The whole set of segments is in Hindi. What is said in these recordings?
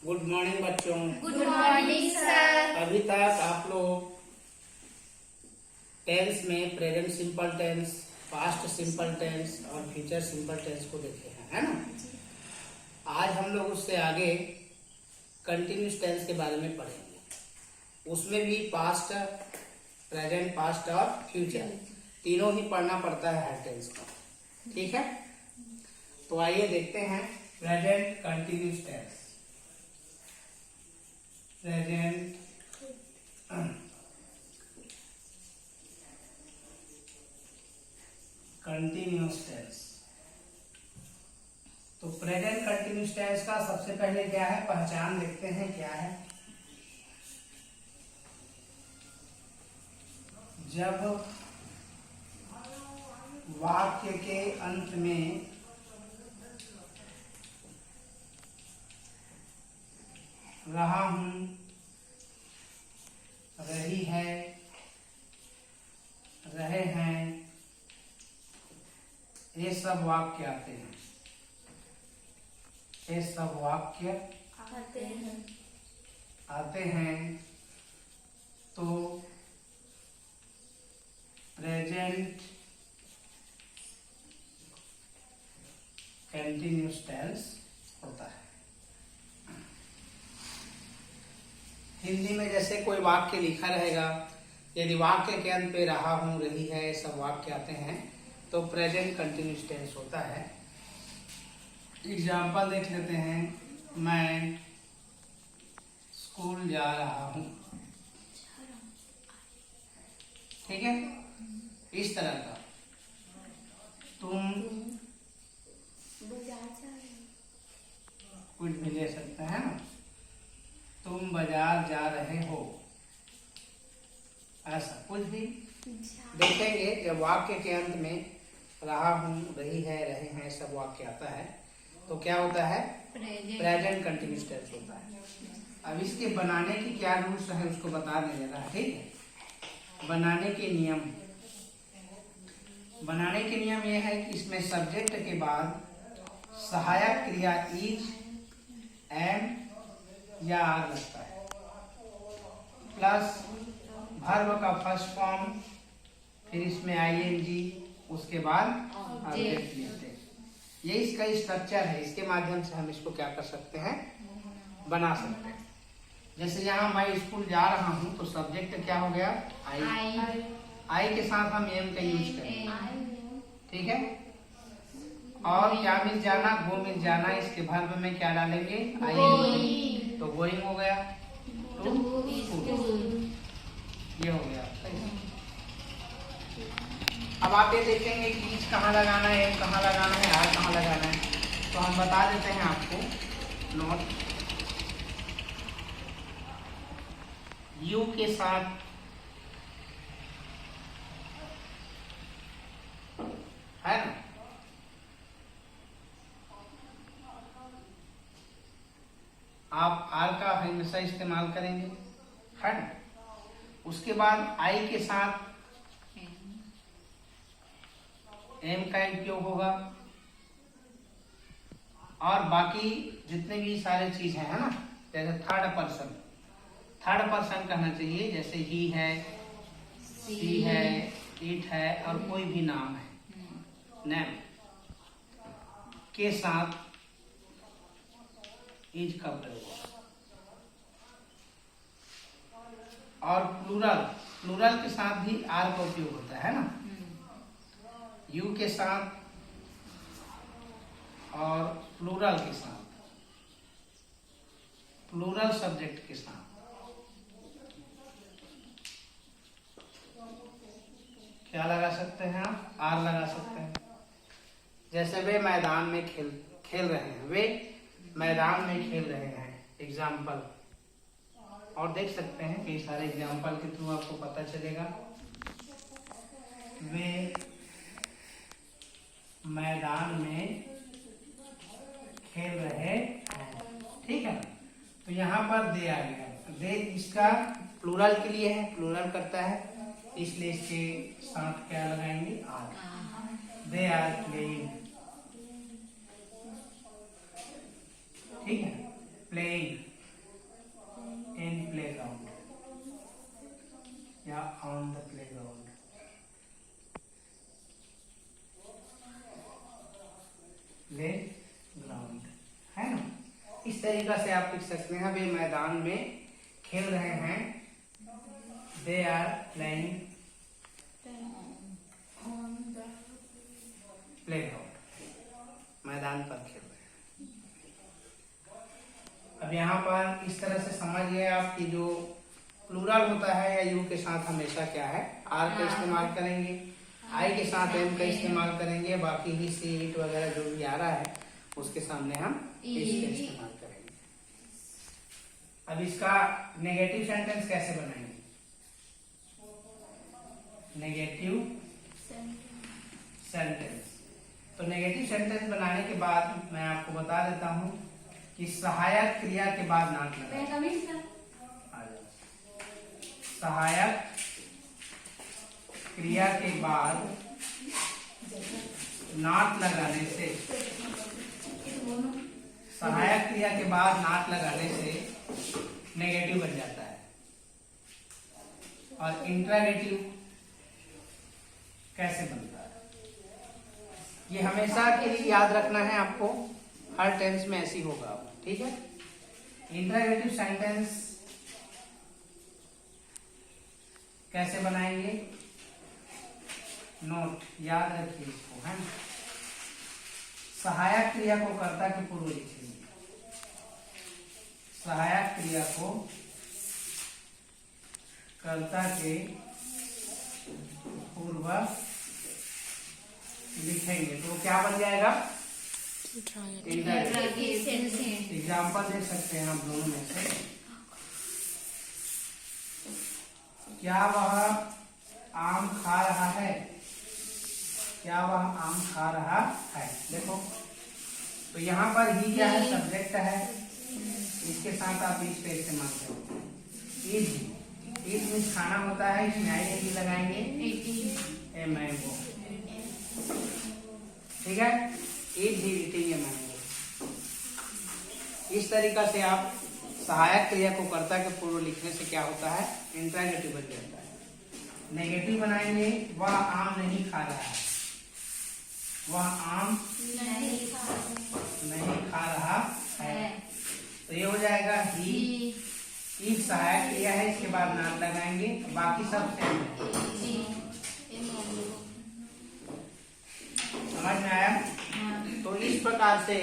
गुड मॉर्निंग बच्चों। Good morning sir. अभी तक आप लोग टेंस में present simple tense, past simple tense और फ्यूचर सिंपल टेंस को देखे हैं, है ना। आज हम लोग उससे आगे कंटिन्यूस टेंस के बारे में पढ़ेंगे। उसमें भी पास्ट, प्रेजेंट, पास्ट और फ्यूचर तीनों ही पढ़ना पड़ता है हर टेंस का, ठीक है। तो आइए देखते हैं present continuous tense. Present continuous tense. तो प्रेजेंट कंटिन्यूस टेंस का सबसे पहले क्या है, पहचान देखते हैं क्या है। जब वाक्य के अंत में रहा हूं, रही है, रहे हैं, ये सब वाक्य आते हैं। ये सब वाक्य आते हैं तो प्रेजेंट कंटिन्यूस टेंस होता है। हिंदी में जैसे कोई वाक्य लिखा रहेगा, यदि वाक्य के अंत पे रहा हूं, रही है, सब वाक्य आते हैं तो प्रेजेंट कंटिन्यूस टेंस होता है। एग्जाम्पल देख लेते हैं। मैं स्कूल जा रहा हूं, ठीक है, इस तरह का। तुम कुछ भी ले सकते हैं ना। तुम बाजार जा रहे हो, ऐसा कुछ भी देखेंगे। जब वाक्य के अंत में रहा हूं, रही है, रहे हैं, सब वाक्य आता है तो क्या होता है, प्रेजेंट कंटिन्यूस टेंस होता है। अब इसके बनाने की क्या रूल्स है उसको बता देने का, ठीक है। बनाने के नियम, बनाने के नियम यह है कि इसमें सब्जेक्ट के बाद सहायक क्रिया इज, एम या आर लगता है, प्लस वर्ब का फर्स्ट फॉर्म, फिर इसमें आईएनजी, उसके बाद ऑब्जेक्ट लिखते हैं। ये इसका स्ट्रक्चर है। इसके माध्यम से हम इसको क्या कर सकते हैं, बना सकते हैं। जैसे यहाँ मैं स्कूल जा रहा हूँ तो सब्जेक्ट क्या हो गया, आई। आई के साथ हम एम का यूज करेंगे, ठीक है। और क्या मिल जाना, गो मिल जाना। इसके वर्ब में क्या डालेंगे, आई, तो गोइंग हो गया, टू स्कूल, ये हो गया। अब आप ये देखेंगे कि ईच कहाँ लगाना है, एम कहाँ लगाना है, आर कहाँ लगाना है। तो हम बता देते हैं आपको, नोट। यू के साथ है ना, आप आर का हमेशा इस्तेमाल करेंगे, है ना। उसके बाद आई के साथ एम का उपयोग होगा। और बाकी जितने भी सारे चीज है ना, जैसे थर्ड पर्सन, थर्ड पर्सन कहना चाहिए। जैसे ही है, सी है, इट है, और कोई भी नाम है, नेम के साथ इज का प्रयोग होगा। और प्लूरल, प्लूरल के साथ भी आर का उपयोग होता है ना। यू के साथ और प्लूरल के साथ, प्लूरल सब्जेक्ट के साथ क्या लगा सकते हैं आप, आर लगा सकते हैं। जैसे वे मैदान में खेल रहे हैं, वे मैदान में खेल रहे हैं, एग्जाम्पल। और देख सकते हैं कई सारे एग्जाम्पल के थ्रू आपको पता चलेगा। वे मैदान में खेल रहे हैं, ठीक है। तो यहाँ पर दे आ गया, दे इसका प्लूरल के लिए है, प्लूरल करता है, इसलिए इसके साथ क्या लगाएंगे, आर। दे आर प्लेइंग, ठीक है, प्लेइंग। या on the playground. Play ground है ना, इस तरीका से आप लिख सकते हैं। वे मैदान में खेल रहे हैं, दे आर प्लेइंग प्लेग्राउंड, मैदान पर खेल रहे हैं। अब यहाँ पर इस तरह से समझिए आप कि जो प्लूरल होता है या यू के साथ हमेशा क्या है, आर का इस्तेमाल करेंगे, आई के साथ एम का इस्तेमाल करेंगे, बाकी ही सी इट वगैरह जो भी आ रहा है उसके सामने हम इसका इस्तेमाल करेंगे। अब इसका नेगेटिव सेंटेंस कैसे बनाएंगे? नेगेटिव सेंटेंस, तो नेगेटिव सेंटेंस बनाने के बाद मैं आपको बता देता हूं कि सहायक क्रिया के बाद नॉट लगाएं। सहायक क्रिया के बाद नॉट लगाने से, सहायक क्रिया के बाद नॉट लगाने से नेगेटिव बन जाता है। और इंट्रागेटिव कैसे बनता है, ये हमेशा के लिए याद रखना है आपको, हर टेंस में ऐसी होगा, ठीक है। इंट्रागेटिव सेंटेंस कैसे बनाएंगे, नोट याद रखिए इसको, है ना। सहायक क्रिया को कर्ता के पूर्व लिखेंगे, सहायक क्रिया को कर्ता के पूर्व लिखेंगे तो क्या बन जाएगा, एग्जाम्पल दे सकते हैं आप दोनों में से। क्या वह आम खा रहा है, क्या वह आम खा रहा है, देखो तो यहाँ पर ही क्या है, सब्जेक्ट है, इसके साथ आप इस पे इस्तेमाल करेंगे। इज मीन्स खाना होता है, इसमें आई लगाएंगे, ए मैंगो, ठीक है, is he eating a mango. इस तरीका से आप सहायक क्रिया को कर्ता के पूर्व लिखने से क्या होता है, इंट्रागेटिव बन जाता है। नेगेटिव बनाएंगे, वह आम नहीं खा रहा है, वह आम नहीं खा रहा है, तो ये हो जाएगा ही। इस सहायक क्रिया है, इसके बाद नाम लगाएंगे, बाकी सब सेम है। समझ में आया? तो इस प्रकार से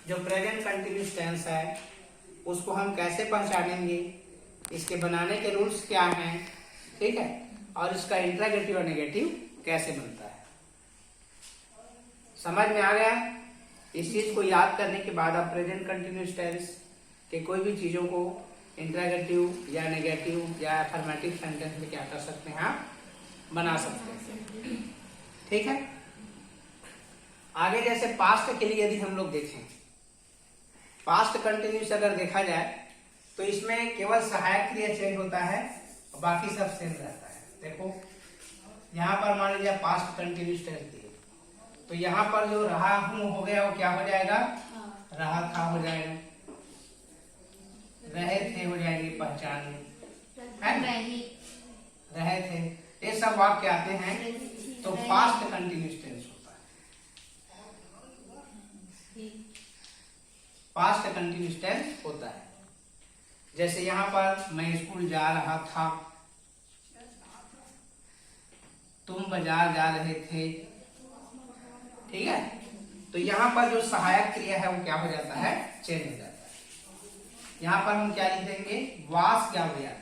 जो प्रेजेंट कंटिन्यूअस टेंस है उसको हम कैसे पहचानेंगे, इसके बनाने के रूल्स क्या हैं, ठीक है, और इसका इंट्रागेटिव और नेगेटिव कैसे बनता है। समझ में आ गया? इस चीज को याद करने के बाद आप प्रेजेंट कंटिन्यूअस टेंस के कोई भी चीजों को इंट्रागेटिव या नेगेटिव या अफर्मेटिव सेंटेंस में क्या कर सकते हैं, आप बना सकते हैं, ठीक है। आगे जैसे पास्ट के लिए यदि हम लोग देखें, पास्ट कंटिन्यूअस अगर देखा जाए तो इसमें केवल सहायक क्रिया चेंज होता है, बाकी सब सेम रहता है। देखो यहाँ पर मान लीजिए पास्ट कंटिन्यूअस टेंस दिए, तो यहाँ पर जो रहा हूं हो गया वो क्या हो जाएगा, रहा था हो जाएगा, रहे थे हो जाएंगे, पहचान रहे थे, ये सब वाक्य आते हैं तो पास्ट कंटिन्यूअस टेंस होता है, पास्ट कंटिन्यूअस टेंस होता है। जैसे यहाँ पर मैं स्कूल जा रहा था, तुम बाजार जा रहे थे, ठीक है, तो यहाँ पर जो सहायक क्रिया है वो क्या हो जाता है, चेंज हो जाता है। यहाँ पर हम क्या लिख देंगे, वास क्या हो जाता है,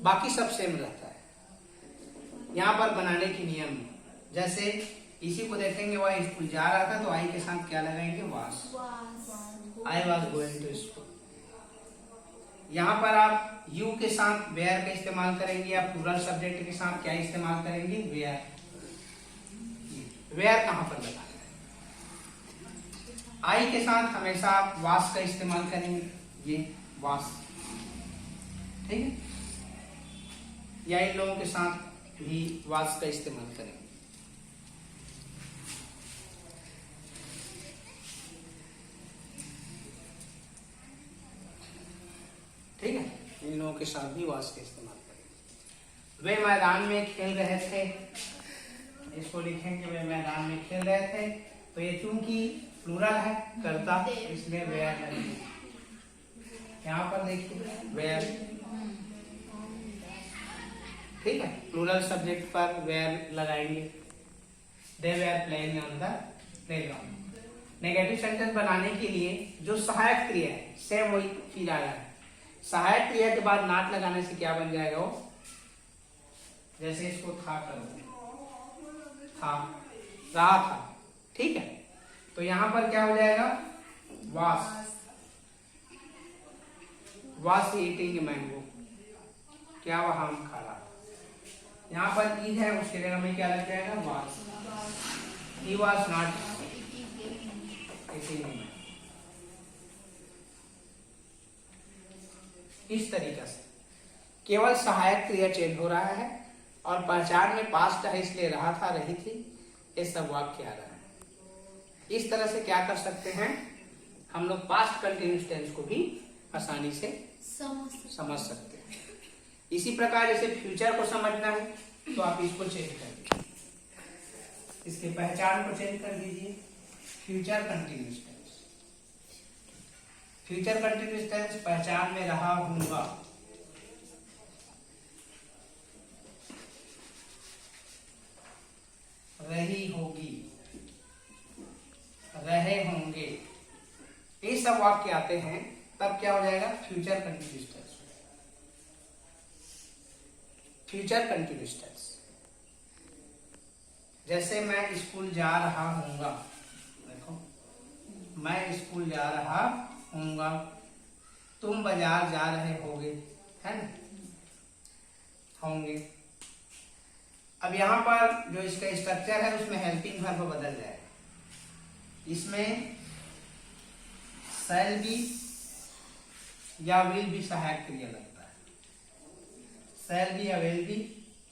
बाकी सब सेम रहता है। यहाँ पर बनाने की नियम है, जैसे इसी को देखेंगे, वह स्कूल जा रहा था तो आई के साथ क्या लगाएंगे, was, I was going to school. यहाँ पर आप यू के साथ वेयर का इस्तेमाल करेंगे, या प्लूरल सब्जेक्ट के साथ क्या इस्तेमाल करेंगे, वेयर। वेयर कहां पर लगा है, आई के साथ हमेशा आप वास का इस्तेमाल करेंगे, ये वास, ठीक है, या इन लोगों के साथ भी वास का इस्तेमाल करेंगे। ठीक है। इन लोगों के साथ भी वास का इस्तेमाल करेंगे। वे मैदान में खेल रहे थे, इसको लिखेंगे वे मैदान में खेल रहे थे। तो ये चूंकि प्लूरल है कर्ता, इसलिए वेयर लगेंगे। यहाँ पर देखिए वेयर, ठीक है, प्लूरल सब्जेक्ट पर वेयर लगाएंगे। They were playing on the playground. Negative sentence बनाने के लिए जो सहायक क्रिया है सेम वही चीज आ रहा है। सहायक क्रिया के बाद नाट लगाने से क्या बन जाएगा वो, जैसे इसको था कर दो, था, रहा था, ठीक है। तो यहां पर क्या हो जाएगा, वास, वास ईटिंग मैंगो, क्या वह आम खा रहा था। यहाँ पर ईद है, उसके जगह में क्या लग जाएगा, वास। He was not eating mango. इस तरीके से केवल सहायक क्रिया चेंज हो रहा है और पहचान में पास्ट है, इसलिए रहा था, रही थी, ये सब वाक्य आ रहा है। इस तरह से क्या कर सकते हैं हम लोग, पास्ट कंटिन्यूअस टेंस को भी आसानी से समझ सकते हैं। इसी प्रकार जैसे फ्यूचर को समझना है तो आप इसको चेंज कर दीजिए, इसके पहचान को चेंज कर दीजिए, future continuous tense. Future continuous tense पहचान में रहा हूंगा, रही होगी, रहे होंगे, ये सब वाक्य आते हैं, तब क्या हो जाएगा, future continuous tense. Future continuous tense, जैसे मैं स्कूल जा रहा हूंगा, देखो मैं स्कूल जा रहा हूंगा, तुम बाजार जा रहे होगे, है ना, होंगे। अब यहां पर जो इसका स्ट्रक्चर है उसमें हेल्पिंग वर्ब बदल जाएगा। इसमें शैल बी या विल भी सहायक क्रिया लगता है, शैल बी या विल बी,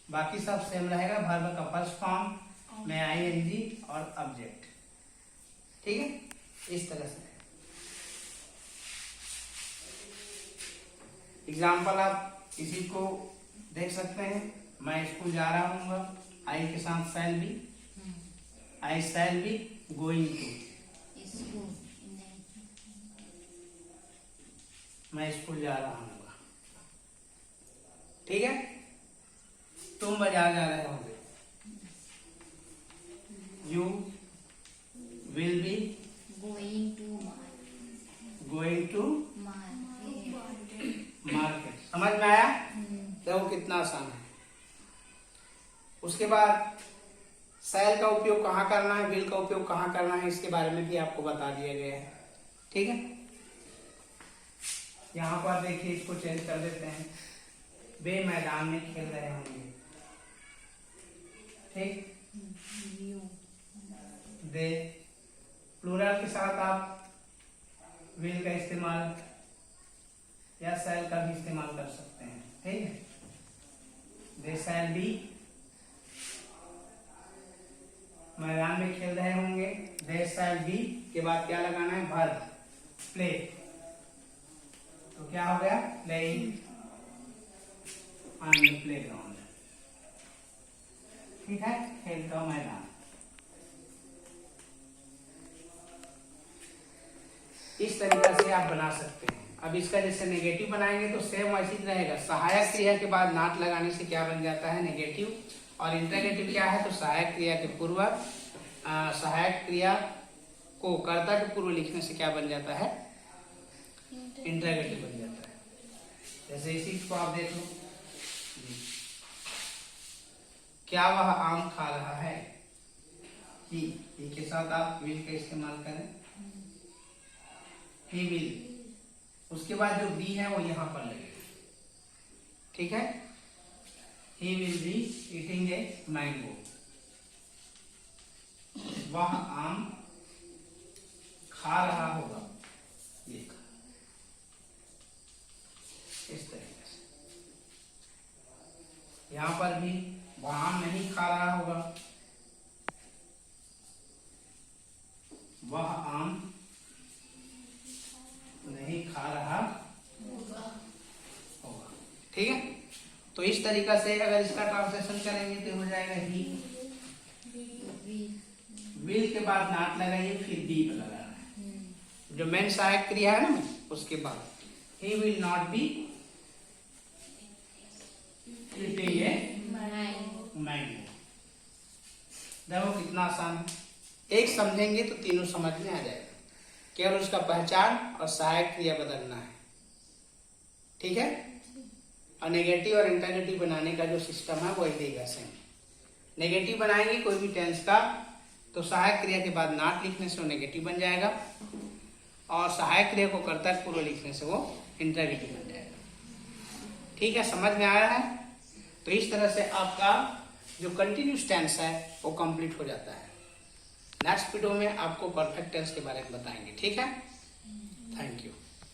बाकी सब सेम रहेगा। वर्ब का फर्स्ट फॉर्म में आईएनजी और ऑब्जेक्ट, ठीक है। इस तरह से एग्जाम्पल आप इसी को देख सकते हैं। मैं स्कूल जा रहा हूँ, आई के साथ shall be, I shall be going to, मैं स्कूल जा रहा हूँ, ठीक है। तुम बाजार जा रहे होंगे, you will be going to market. समझ में आया? तो वो कितना आसान है। उसके बाद शैल का उपयोग कहाँ करना है, विल का उपयोग कहाँ करना है, इसके बारे में भी आपको बता दिया गया है, ठीक है। यहाँ पर देखिए, इसको चेंज कर देते हैं, वे मैदान में खेल रहे होंगे, ठीक। दे, प्लूरल के साथ आप विल का इस्तेमाल या शैल का भी इस्तेमाल कर सकते हैं, ठीक है। दे शैल बी, मैदान में खेल रहे होंगे, दे शैल बी के बाद क्या लगाना है, वर्ब प्ले, तो क्या हो गया, प्लेइंग ऑन द प्लेग्राउंड, ठीक है, खेल का मैदान। इस तरीके से आप बना सकते हैं। अब इसका जैसे नेगेटिव बनाएंगे तो सेम वैसे ही रहेगा। सहायक क्रिया के बाद नाट लगाने से क्या बन जाता है, नेगेटिव। और इंटरगेटिव क्या है, तो सहायक क्रिया के पूर्व, सहायक क्रिया को कर्ता के पूर्व लिखने से क्या बन जाता है, इंटरगेटिव बन जाता है। जैसे इसी को आप देख लो, क्या वह आम खा रहा है, ही के साथ आप विल का इस्तेमाल करें, ही विल। उसके बाद जो बी है वो यहां पर लगेगा, ठीक है। He will be eating a mango, वह आम खा रहा होगा, ये इस तरीके से। यहां पर भी वह आम नहीं खा रहा होगा, वह आम नहीं खा रहा होगा। ठीक है, तो इस तरीका से अगर इसका ट्रांसलेशन करेंगे तो हो जाएगा ही, विल के बाद नॉट लगाइए, फिर बी लगाना है, जो मेन सहायक क्रिया है ना उसके बाद, he will not be eating a mango. देखो कितना आसान है, एक समझेंगे तो तीनों समझ में आ जाएगा, केवल उसका पहचान और सहायक क्रिया बदलना है। ठीक है, और नेगेटिव और इंटरनेटिव बनाने का जो सिस्टम है वही देगा सेम। नेगेटिव बनाएंगे कोई भी टेंस का तो सहायक क्रिया के बाद नॉट लिखने से वो नेगेटिव बन जाएगा, और सहायक क्रिया को कर्ता पूर्व लिखने से वो इंटरनेटिव बन जाएगा। ठीक है, समझ में आ रहा है? तो इस तरह से आपका जो कंटिन्यूस टेंस है वो कंप्लीट हो जाता है। नेक्स्ट वीडियो में आपको परफेक्ट टेंस के बारे में बताएंगे। ठीक है, थैंक यू।